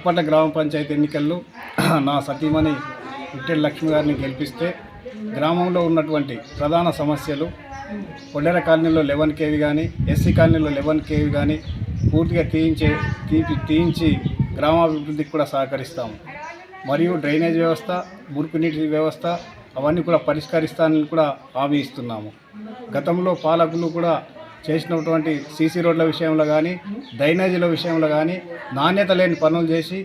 పాక్పట్ల గ్రామ పంచాయతీ ఎన్నికల్లో నా సతీమణి విట్టెల లక్ష్మి గారిని గెలిపిస్తే గ్రామంలో ఉన్నటువంటి ప్రధాన సమస్యలు కొడెర కాలనీలో 11 kV కానీ, ఎస్సీ కాలనీలో 11 kV కానీ పూర్తిగా తీయించి గ్రామాభివృద్ధికి కూడా సహకరిస్తాము. మరియు డ్రైనేజ్ వ్యవస్థ, మురుగునీటి వ్యవస్థ అవన్నీ కూడా పరిష్కరిస్తానని కూడా హామీ ఇస్తున్నాము. గతంలో పాలకులు కూడా చేసినటువంటి సీసీ రోడ్ల విషయంలో కానీ, డ్రైనేజీల విషయంలో కానీ నాణ్యత లేని పనులు చేసి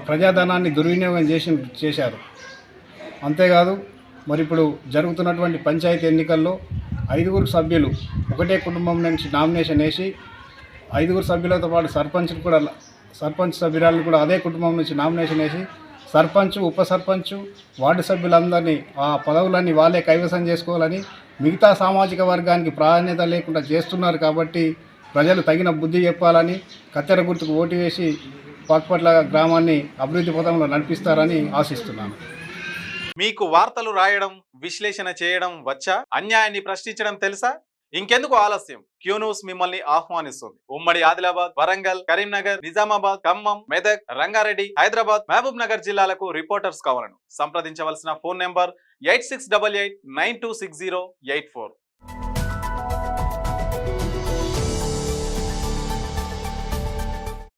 ప్రజాధనాన్ని దుర్వినియోగం చేశారు. అంతేకాదు మరి ఇప్పుడు జరుగుతున్నటువంటి పంచాయతీ ఎన్నికల్లో 5 సభ్యులు ఒకటే కుటుంబం నుంచి నామినేషన్ వేసి 5 సభ్యులతో పాటు సర్పంచ్ సభ్యురాలను కూడా అదే కుటుంబం నుంచి నామినేషన్ వేసి సర్పంచ్, ఉప సర్పంచ్, వార్డు సభ్యులందరినీ ఆ పదవులన్నీ వాళ్ళే కైవసం చేసుకోవాలని, మిగతా సామాజిక వర్గానికి ప్రాధాన్యత లేకుండా చేస్తున్నారు. కాబట్టి ప్రజలు తగిన బుద్ధి చెప్పాలని, కత్తెర గుర్తుకు ఓటు వేసి పాక్పట్ల గ్రామాన్ని అభివృద్ధి పథంలో నడిపిస్తారని ఆశిస్తున్నాను. మీకు వార్తలు రాయడం, విశ్లేషణ చేయడం వచ్చా? అన్యాయాన్ని ప్రశ్నించడం తెలుసా? ఇంకెందుకు ఆలస్యం? క్యూ న్యూస్ మిమ్మల్ని ఆహ్వానిస్తుంది. ఉమ్మడి ఆదిలాబాద్, వరంగల్, కరీంనగర్, నిజామాబాద్, ఖమ్మం, మెదక్, రంగారెడ్డి, హైదరాబాద్, మహబూబ్ నగర్ జిల్లాలకు రిపోర్టర్స్ కావాలను సంప్రదించవలసిన ఫోన్ నెంబర్ 8688926084.